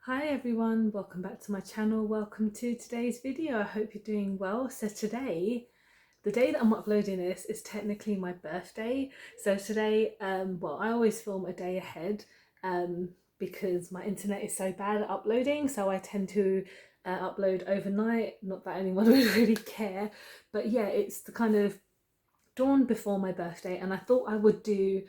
Hi everyone, welcome back to my channel. Welcome to today's video. I hope you're doing well. So today, the day that I'm uploading this is technically my birthday. So today, I always film a day ahead because my internet is so bad at uploading. So I tend to upload overnight. Not that anyone would really care, but yeah, it's the kind of dawn before my birthday, and I thought I would do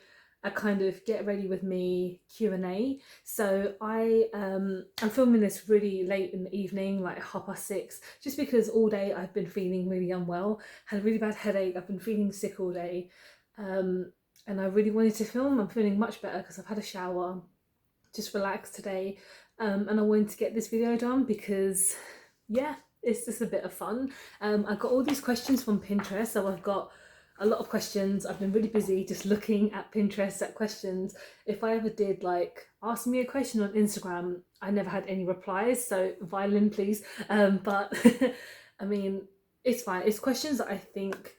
a kind of get ready with me Q&A. So I'm filming this really late in the evening, like 6:30, just because all day I've been feeling really unwell, had a really bad headache, I've been feeling sick all day, and I really wanted to film. I'm feeling much better because I've had a shower, just relaxed today, and I wanted to get this video done because yeah, it's just a bit of fun. I got all these questions from Pinterest, so I've got a lot of questions. I've been really busy just looking at Pinterest at questions. If I ever did like ask me a question on Instagram, I never had any replies, so violin please. But I mean, it's fine. It's questions that I think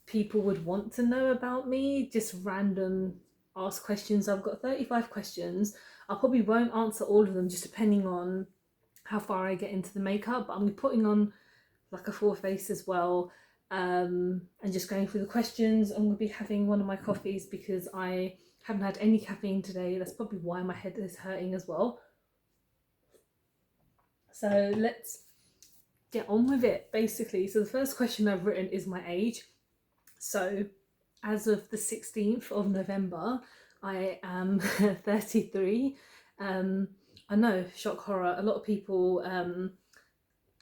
people would want to know about me, just random ask questions. I've got 35 questions. I probably won't answer all of them, just depending on how far I get into the makeup, but I'm putting on like a full face as well, and just going through the questions. I'm going to be having one of my coffees because I haven't had any caffeine today. That's probably why my head is hurting as well. So let's get on with it, basically. So the first question I've written is my age. So as of the 16th of November, I am 33. I know, shock horror. A lot of people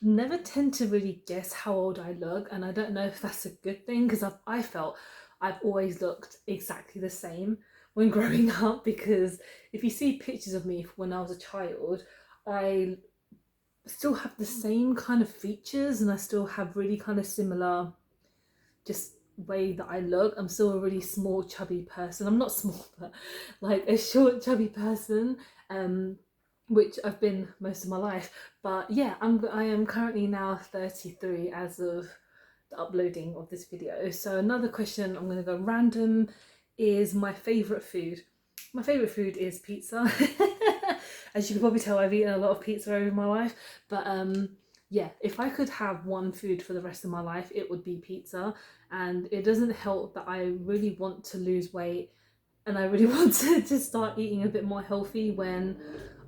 never tend to really guess how old I look, and I don't know if that's a good thing because I felt I've always looked exactly the same when growing up. Because if you see pictures of me when I was a child, I still have the same kind of features and I still have really kind of similar just way that I look. I'm still a really small chubby person. I'm not small, but like a short chubby person, which I've been most of my life. But yeah, I am currently now 33 as of the uploading of this video. So another question, I'm going to go random, is my favorite food. My favorite food is pizza. As you can probably tell, I've eaten a lot of pizza over my life, but yeah, if I could have one food for the rest of my life, it would be pizza. And it doesn't help that I really want to lose weight and I really want to start eating a bit more healthy when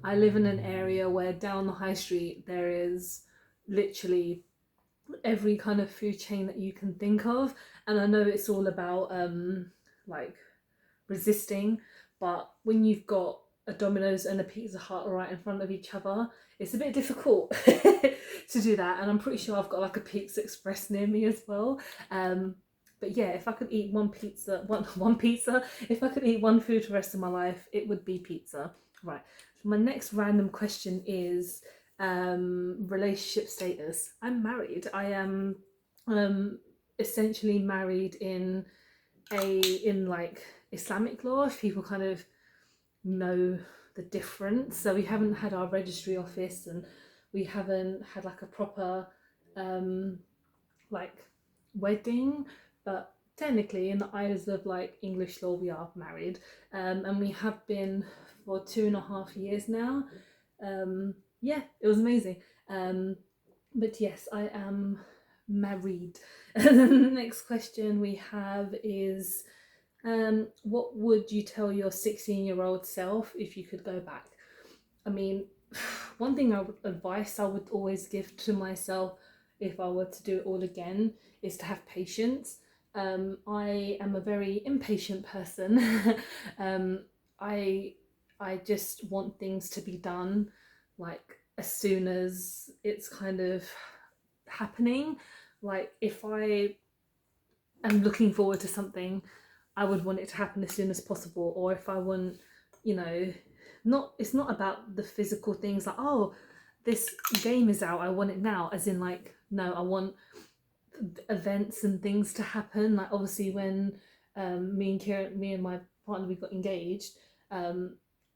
I live in an area where down the high street there is literally every kind of food chain that you can think of. And I know it's all about like resisting, but when you've got a Domino's and a Pizza Hut right in front of each other, it's a bit difficult to do that. And I'm pretty sure I've got like a Pizza Express near me as well. But yeah, if I could eat one pizza, if I could eat one food for the rest of my life, it would be pizza. Right. So my next random question is relationship status. I'm married. I am essentially married in like Islamic law, if people kind of know the difference. So we haven't had our registry office and we haven't had like a proper like wedding, but technically in the eyes of like English law we are married, and we have been for 2.5 years now. Yeah, it was amazing. But yes, I am married. And then the next question we have is, what would you tell your 16-year-old self if you could go back? I mean, one thing advice I would always give to myself if I were to do it all again is to have patience. I am a very impatient person. um, I I just want things to be done like as soon as it's kind of happening. Like if I am looking forward to something, I would want it to happen as soon as possible. Or if I want, you know, not it's not about the physical things like, oh, this game is out, I want it now. As in like, no, I want events and things to happen. Like obviously when me and my partner, we got engaged,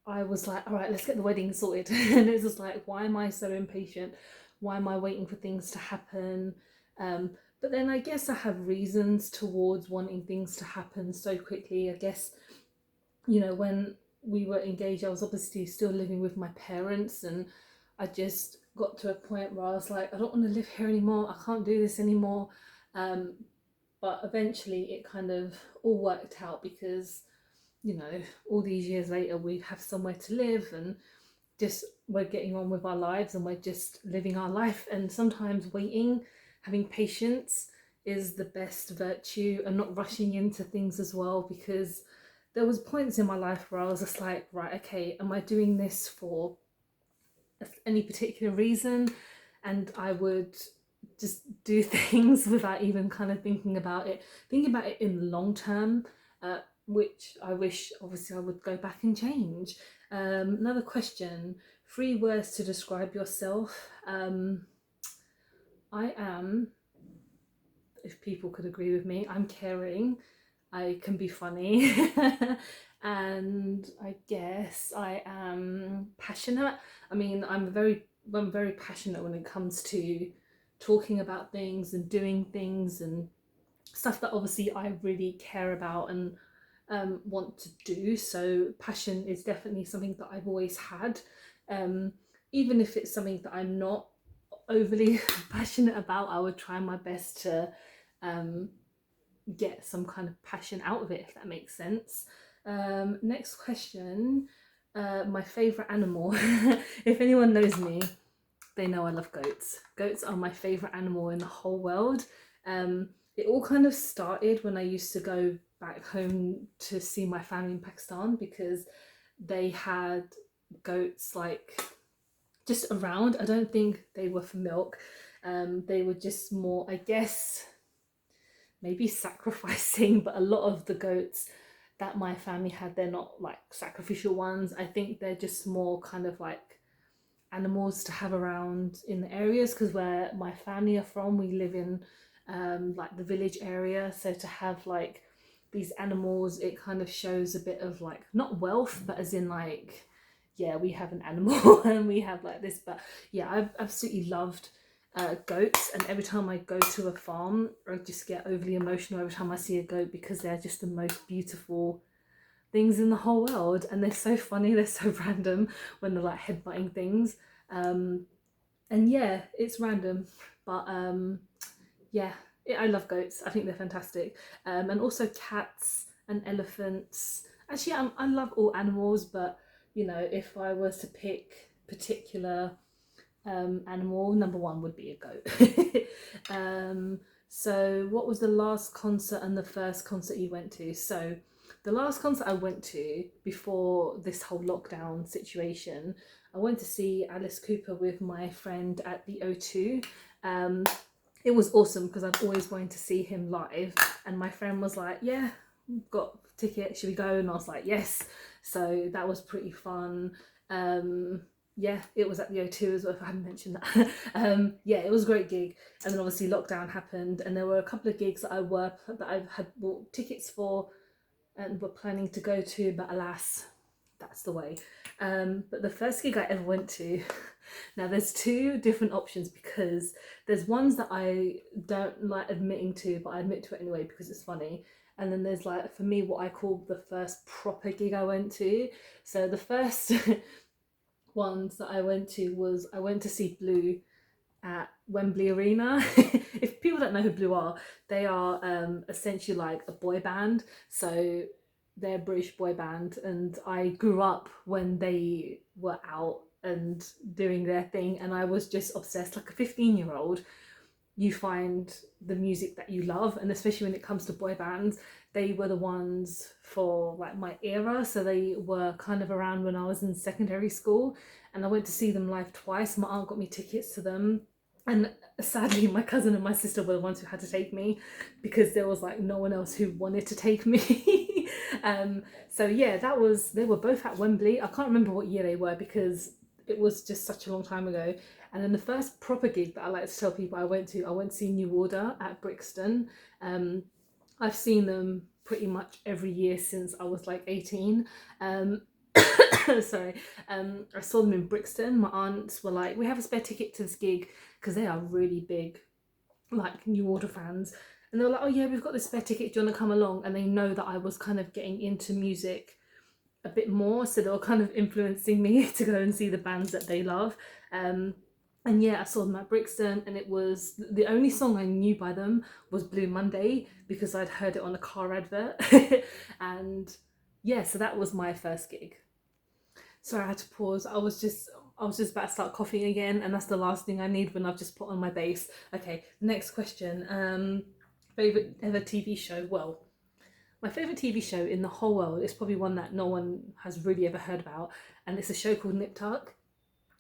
I was like, all right, let's get the wedding sorted. And it's just like, why am I so impatient? Why am I waiting for things to happen? But then I guess I have reasons towards wanting things to happen so quickly. I guess, you know, when we were engaged, I was obviously still living with my parents, and I just got to a point where I was like, I don't want to live here anymore. I can't do this anymore. But eventually it kind of all worked out because, you know, all these years later we have somewhere to live, and just we're getting on with our lives and we're just living our life. And sometimes waiting, having patience is the best virtue, and not rushing into things as well, because there was points in my life where I was just like, right, okay, am I doing this for any particular reason? And I would just do things without even kind of thinking about it in the long term, which I wish obviously I would go back and change. Another question: 3 words to describe yourself. I am, if people could agree with me, I'm caring, I can be funny, and I guess I am passionate. I mean, I'm very passionate when it comes to talking about things and doing things and stuff that obviously I really care about and want to do. So passion is definitely something that I've always had, even if it's something that I'm not overly passionate about. I would try my best to get some kind of passion out of it, if that makes sense. Next question. My favorite animal. If anyone knows me, they know I love goats. Goats are my favorite animal in the whole world. It all kind of started when I used to go back home to see my family in Pakistan, because they had goats like just around. I don't think they were for milk. They were just more, I guess, maybe sacrificing, but a lot of the goats that my family had, they're not like sacrificial ones. I think they're just more kind of like animals to have around in the areas, because where my family are from, we live in like the village area. So to have like these animals, it kind of shows a bit of like, not wealth, but as in like, yeah, we have an animal and we have like this. But yeah, I've absolutely loved goats, and every time I go to a farm, I just get overly emotional every time I see a goat, because they're just the most beautiful things in the whole world, and they're so funny, they're so random when they're like headbutting things. And yeah, it's random, but yeah, I love goats. I think they're fantastic. And also cats and elephants. Actually, I love all animals, but you know, if I was to pick particular animal, number one would be a goat. So what was the last concert and the first concert you went to? So the last concert I went to before this whole lockdown situation, I went to see Alice Cooper with my friend at the O2. It was awesome because I've always wanted to see him live, and my friend was like, yeah, got tickets, should we go? And I was like, yes. So that was pretty fun. Yeah, it was at the O2 as well, if I hadn't mentioned that. Yeah, it was a great gig. And then obviously lockdown happened, and there were a couple of gigs that I had bought tickets for and were planning to go to, but alas, that's the way. But the first gig I ever went to, now there's 2 different options, because there's ones that I don't like admitting to, but I admit to it anyway because it's funny. And then there's like, for me, what I call the first proper gig I went to. So the first ones that I went to was, I went to see Blue at Wembley Arena. If people don't know who Blue are, they are essentially like a boy band. So they're a British boy band, and I grew up when they were out and doing their thing, and I was just obsessed. Like a 15-year-old, you find the music that you love, and especially when it comes to boy bands, they were the ones for like my era. So they were kind of around when I was in secondary school, and I went to see them live twice. My aunt got me tickets to them, and sadly my cousin and my sister were the ones who had to take me, because there was like no one else who wanted to take me. So yeah, they were both at Wembley. I can't remember what year they were because it was just such a long time ago. And then the first proper gig that I like to tell people I went to see New Order at Brixton. I've seen them pretty much every year since I was like 18. Sorry. I saw them in Brixton. My aunts were like, we have a spare ticket to this gig, because they are really big like New Order fans. And they were like, oh yeah, we've got this spare ticket, do you want to come along? And they know that I was kind of getting into music a bit more, so they were kind of influencing me to go and see the bands that they love. And yeah, I saw them at Brixton, and it was the only song I knew by them was Blue Monday because I'd heard it on a car advert. And yeah, so that was my first gig. Sorry, I had to pause. I was just about to start coughing again, and that's the last thing I need when I've just put on my bass. Okay, next question. Favorite ever TV show? Well, my favorite TV show in the whole world is probably one that no one has really ever heard about, and it's a show called Nip Tuck.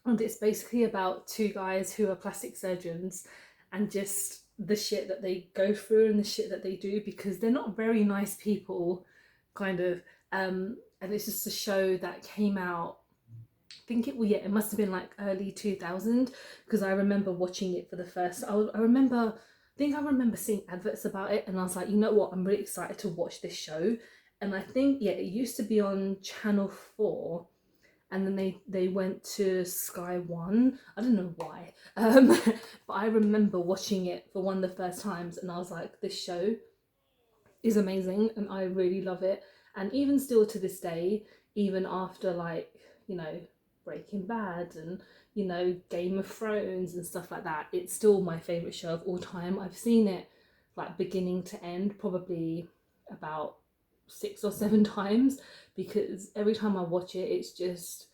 And it's basically about two guys who are plastic surgeons and just the shit that they go through and the shit that they do because they're not very nice people, kind of. And it's just a show that came out, I think it, well, yeah, it must have been like early 2000 because I remember watching it for the first. I remember seeing adverts about it, and I was like, you know what, I'm really excited to watch this show. And I think, yeah, it used to be on Channel 4, and then they went to Sky One. I don't know why, but I remember watching it for one of the first times, and I was like, this show is amazing, and I really love it. And even still to this day, even after, like, you know, Breaking Bad and, you know, Game of Thrones and stuff like that, it's still my favorite show of all time. I've seen it like beginning to end probably about 6 or 7 times because every time I watch it, it's just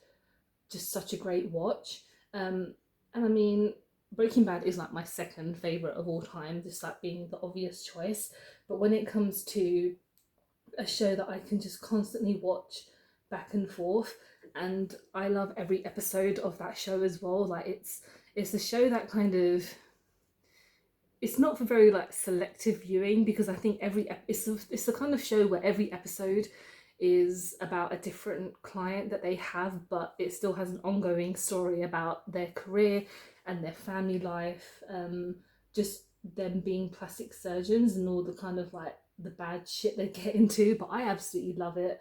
such a great watch. And I mean, Breaking Bad is like my second favorite of all time, just like being the obvious choice. But when it comes to a show that I can just constantly watch back and forth, and I love every episode of that show as well. Like it's a show that kind of, it's not for very like selective viewing because I think it's the kind of show where every episode is about a different client that they have, but it still has an ongoing story about their career and their family life, just them being plastic surgeons and all the kind of like the bad shit they get into. But I absolutely love it.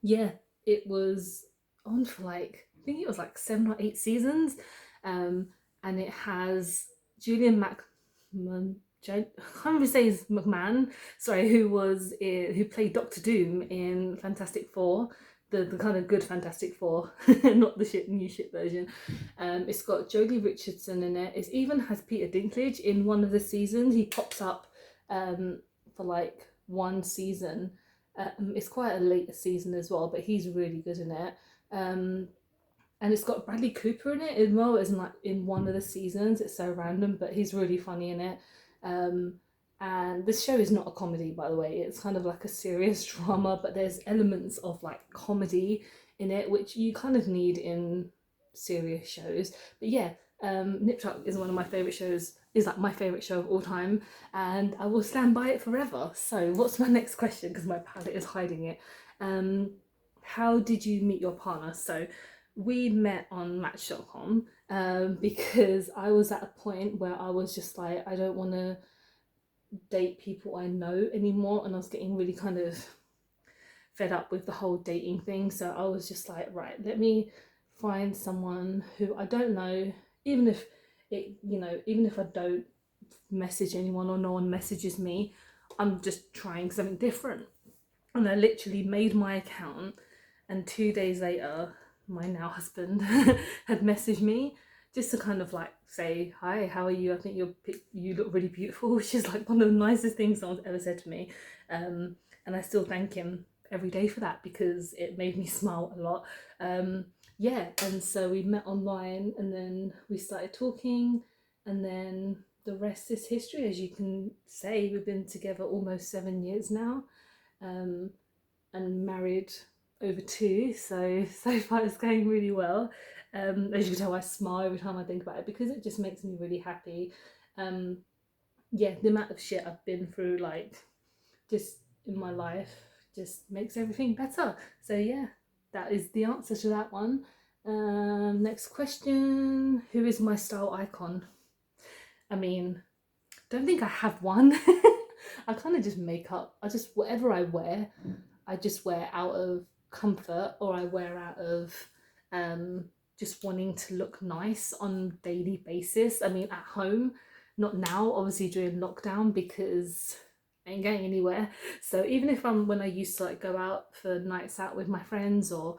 Yeah, it was on for like, I think it was like 7 or 8 seasons, and it has Julian Macman. I can't even say his McMahon. Sorry, who played Doctor Doom in Fantastic Four, the kind of good Fantastic Four, not the new shit version. It's got Jolie Richardson in it. It even has Peter Dinklage in one of the seasons. He pops up for like one season. It's quite a later season as well, but he's really good in it. And it's got Bradley Cooper in it as well as in one of the seasons. It's so random, but he's really funny in it. And this show is not a comedy, by the way. It's kind of like a serious drama, but there's elements of like comedy in it, which you kind of need in serious shows. But yeah, Nip Tuck is one of my favorite shows. Is like my favorite show of all time, and I will stand by it forever. So, what's my next question? Because my palette is hiding it. How did you meet your partner? So, we met on Match.com because I was at a point where I was just like, I don't want to date people I know anymore, and I was getting really kind of fed up with the whole dating thing. So I was just like, right, let me find someone who I don't know, even if I don't message anyone or no one messages me, I'm just trying something different. And I literally made my account, and 2 days later my now husband had messaged me just to kind of like say, hi, how are you? I think you look really beautiful, which is like one of the nicest things someone's ever said to me. And I still thank him every day for that because it made me smile a lot. Yeah, and so we met online, and then we started talking, and then the rest is history, as you can say. We've been together almost 7 years now, and married over 2, so far it's going really well. As you can tell, I smile every time I think about it because it just makes me really happy. Yeah, the amount of shit I've been through, like, just in my life, just makes everything better. So yeah, that is the answer to that one. Next question. Who is my style icon? I mean, don't think I have one. I kind of just make up. Whatever I wear, I just wear out of comfort, or I wear out of just wanting to look nice on a daily basis. I mean, at home, not now, obviously during lockdown, because ain't going anywhere. So even if I'm when I used to like go out for nights out with my friends, or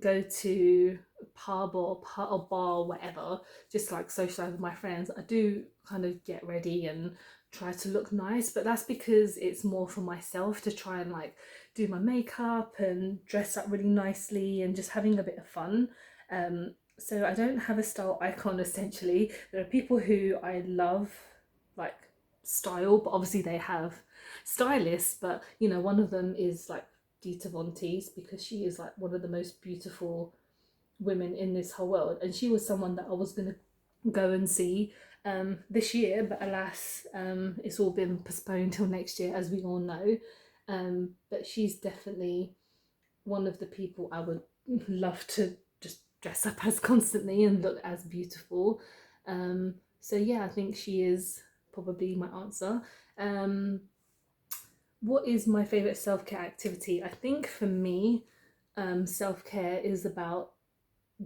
go to a pub or bar or whatever, just like socialize with my friends, I do kind of get ready and try to look nice, but that's because it's more for myself to try and like do my makeup and dress up really nicely and just having a bit of fun. So I don't have a style icon essentially. There are people who I love like style, but obviously they have stylists, but you know, one of them is like Dita Von Teese, because she is like one of the most beautiful women in this whole world, and she was someone that I was going to go and see this year, but alas, it's all been postponed till next year, as we all know. But she's definitely one of the people I would love to just dress up as constantly and look as beautiful. So yeah, I think she is probably my answer. Um, what is my favorite self-care activity? I think for me, self-care is about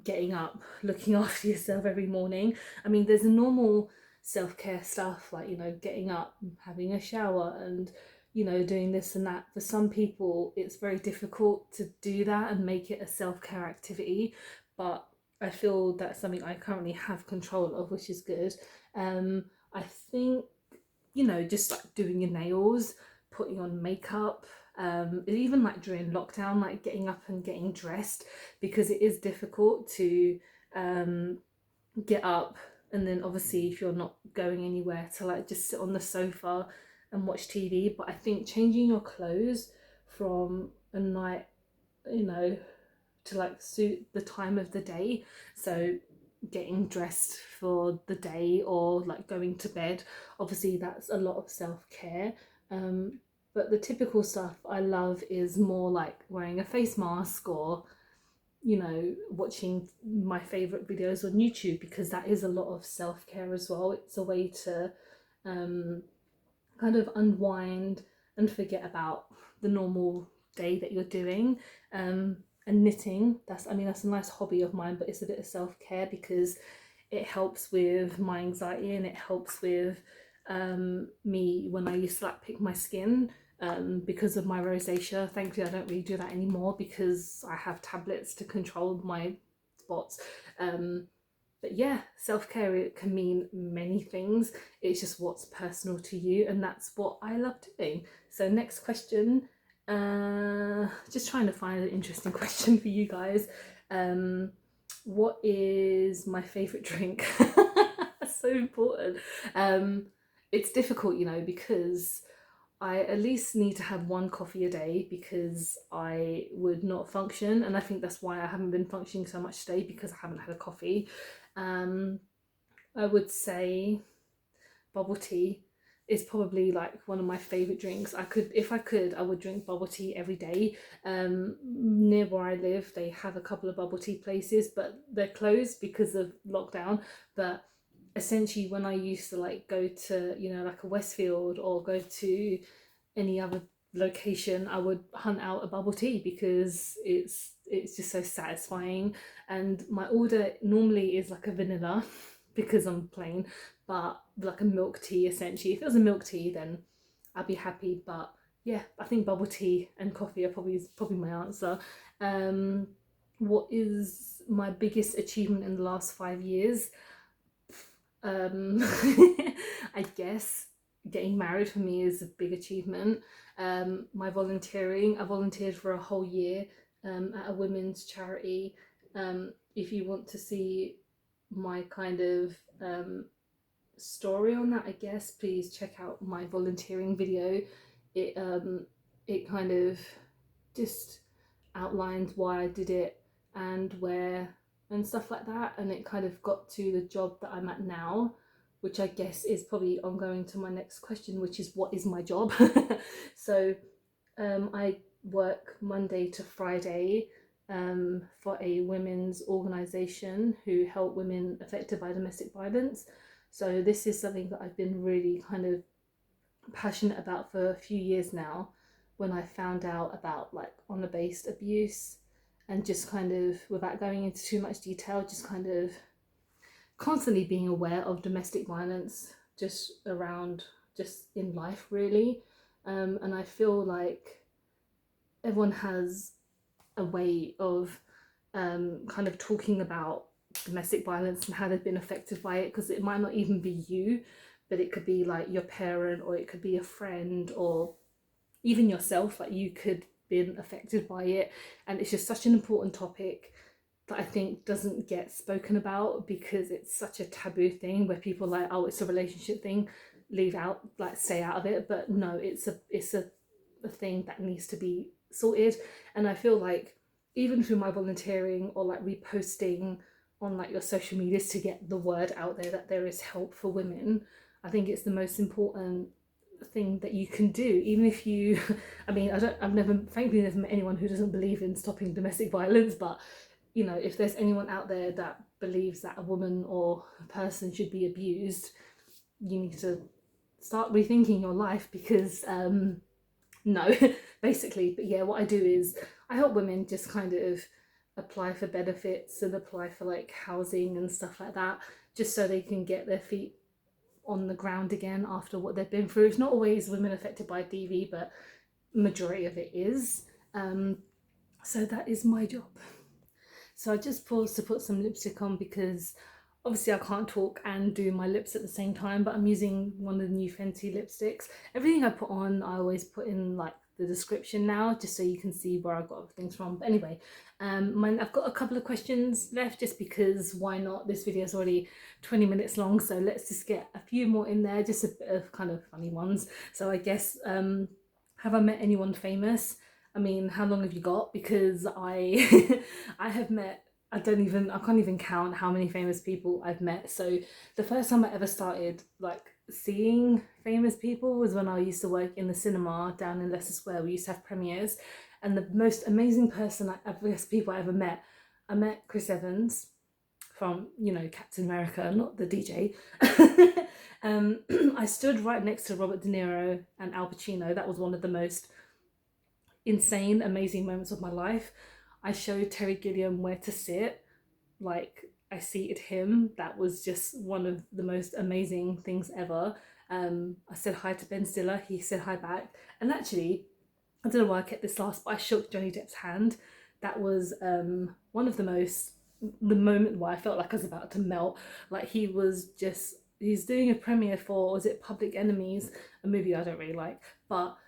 getting up, looking after yourself every morning. I mean, there's a normal self-care stuff like, you know, getting up, having a shower, and you know, doing this and that. For some people it's very difficult to do that and make it a self-care activity, but I feel that's something I currently have control of, which is good. I think, you know, just like doing your nails, putting on makeup, even like during lockdown, like getting up and getting dressed, because it is difficult to um, get up, and then obviously if you're not going anywhere, to like just sit on the sofa and watch TV. But I think changing your clothes from a night, you know, to like suit the time of the day, so getting dressed for the day or like going to bed, obviously that's a lot of self-care. But the typical stuff I love is more like wearing a face mask, or you know, watching my favorite videos on YouTube, because that is a lot of self-care as well. It's a way to um kind of unwind and forget about the normal day that you're doing. And knitting, that's, I mean, that's a nice hobby of mine, but it's a bit of self-care because it helps with my anxiety, and it helps with me when I used to like pick my skin, because of my rosacea. Thankfully I don't really do that anymore because I have tablets to control my spots. But yeah, self-care, it can mean many things. It's just what's personal to you, and that's what I love doing. So next question, just trying to find an interesting question for you guys. What is my favorite drink? That's so important. It's difficult, you know, because I at least need to have one coffee a day, because I would not function, and I think that's why I haven't been functioning so much today, because I haven't had a coffee. Um, I would say bubble tea is probably like one of my favorite drinks. I could, if I could, I would drink bubble tea every day. Near where I live, they have a couple of bubble tea places, but they're closed because of lockdown. But essentially, when I used to like go to, you know, like a Westfield or go to any other location, I would hunt out a bubble tea because it's just so satisfying. And my order normally is like a vanilla because I'm plain, but like a milk tea essentially. If it was a milk tea, then I'd be happy. But yeah, I think bubble tea and coffee are probably my answer. What is my biggest achievement in the last 5 years? um I guess getting married for me is a big achievement. My volunteering, I volunteered for a whole year at a women's charity. If you want to see my kind of story on that, I guess please check out my volunteering video. It kind of just outlines why I did it and where and stuff like that, and it kind of got to the job that I'm at now, which I guess is probably ongoing to my next question, which is what is my job. So I work Monday to Friday for a women's organisation who help women affected by domestic violence. So this is something that I've been really kind of passionate about for a few years now, when I found out about like honour-based abuse, and just kind of, without going into too much detail, just kind of constantly being aware of domestic violence just around just in life really. And I feel like everyone has a way of kind of talking about domestic violence and how they've been affected by it, because it might not even be you, but it could be like your parent, or it could be a friend, or even yourself, like you could been affected by it. And it's just such an important topic that I think doesn't get spoken about, because it's such a taboo thing where people are like, oh, it's a relationship thing, leave out, like stay out of it. But no, it's a thing that needs to be sorted. And I feel like even through my volunteering, or like reposting on like your social medias to get the word out there that there is help for women, I think it's the most important thing that you can do. Even if you I mean, I've never, frankly, never met anyone who doesn't believe in stopping domestic violence, but you know, if there's anyone out there that believes that a woman or a person should be abused, you need to start rethinking your life, because no, basically. But yeah, what I do is I help women just kind of apply for benefits and apply for like housing and stuff like that, just so they can get their feet on the ground again after what they've been through. It's not always women affected by DV, but majority of it is. So that is my job. So I just paused to put some lipstick on, because obviously I can't talk and do my lips at the same time, but I'm using one of the new Fenty lipsticks. Everything I put on, I always put in like the description now, just so you can see where I got things from. But anyway, I've got a couple of questions left, just because why not? This video is already 20 minutes long, so let's just get a few more in there, just a bit of kind of funny ones. So I guess, have I met anyone famous? I mean, how long have you got? Because I I have met, I can't even count how many famous people I've met. So the first time I ever started like seeing famous people was when I used to work in the cinema down in Leicester Square. We used to have premieres, and the most amazing person, people I ever met, I met Chris Evans from, you know, Captain America, not the DJ. I stood right next to Robert De Niro and Al Pacino. That was one of the most insane, amazing moments of my life. I showed Terry Gilliam where to sit, like I seated him. That was just one of the most amazing things ever. I said hi to Ben Stiller, he said hi back. And actually, I don't know why I kept this last, but I shook Johnny Depp's hand. That was one of the moment where I felt like I was about to melt. Like he's doing a premiere for, was it Public Enemies, a movie I don't really like, but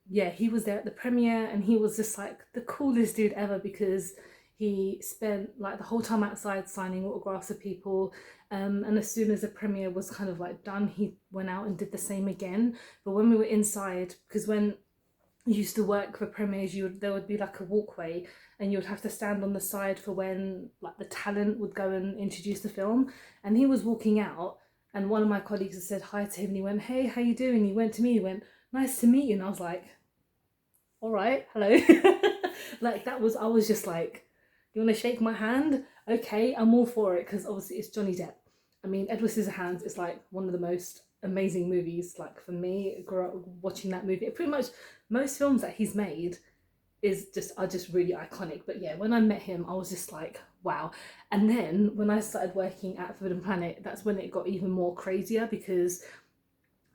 yeah, he was there at the premiere, and he was just like the coolest dude ever, because he spent like the whole time outside signing autographs of people, and as soon as the premiere was kind of like done, he went out and did the same again. But when we were inside, because when you used to work for premieres, there would be like a walkway, and you would have to stand on the side for when like the talent would go and introduce the film. And he was walking out, and one of my colleagues had said hi to him, and he went, "Hey, how you doing?" He went to me, he went, "Nice to meet you." And I was like, all right, hello. Like I was just like, you want to shake my hand? Okay, I'm all for it, because obviously it's Johnny Depp. I mean, Edward Scissorhands is like one of the most amazing movies. Like for me, grew up watching that movie. Pretty much most films that he's made are just really iconic. But yeah, when I met him, I was just like, wow. And then when I started working at Forbidden Planet, that's when it got even more crazier, because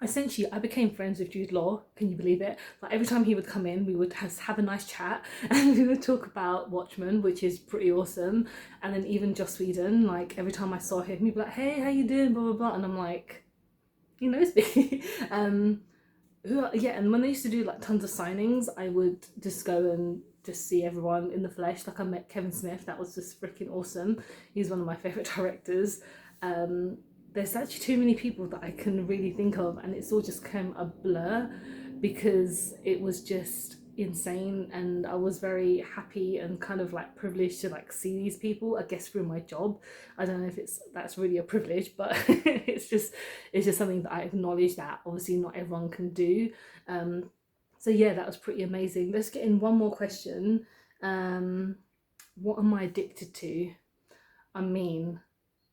essentially I became friends with Jude Law. Can you believe it? Like every time he would come in, we would have a nice chat, and we would talk about Watchmen, which is pretty awesome. And then even Joss Whedon, like every time I saw him, he'd be like, "Hey, how you doing?" Blah blah blah. And I'm like, he knows me. Yeah, and when they used to do like tons of signings, I would just go and just see everyone in the flesh. Like I met Kevin Smith, that was just freaking awesome. He's one of my favorite directors. There's actually too many people that I can really think of, and it's all just become a blur, because it was just insane. And I was very happy and kind of like privileged to like see these people, I guess through my job. I don't know if that's really a privilege, but it's just something that I acknowledge that obviously not everyone can do. So yeah, that was pretty amazing. Let's get in one more question. What am I addicted to? I mean,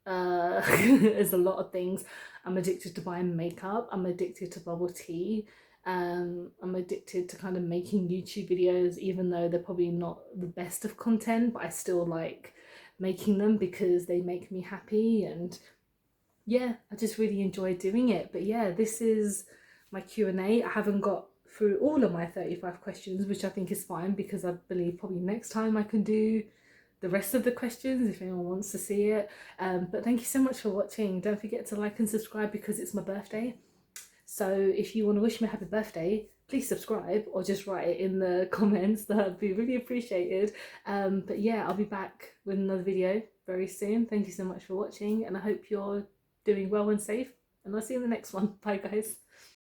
there's a lot of things. I'm addicted to buying makeup, I'm addicted to bubble tea, I'm addicted to kind of making YouTube videos, even though they're probably not the best of content, but I still like making them because they make me happy. And yeah, I just really enjoyed doing it. But yeah, this is my Q&A. I haven't got through all of my 35 questions, which I think is fine, because I believe probably next time I can do the rest of the questions if anyone wants to see it. But thank you so much for watching. Don't forget to like and subscribe, because it's my birthday. So if you want to wish me a happy birthday, please subscribe, or just write it in the comments. That'd be really appreciated. But yeah, I'll be back with another video very soon. Thank you so much for watching, and I hope you're doing well and safe, and I'll see you in the next one. Bye guys.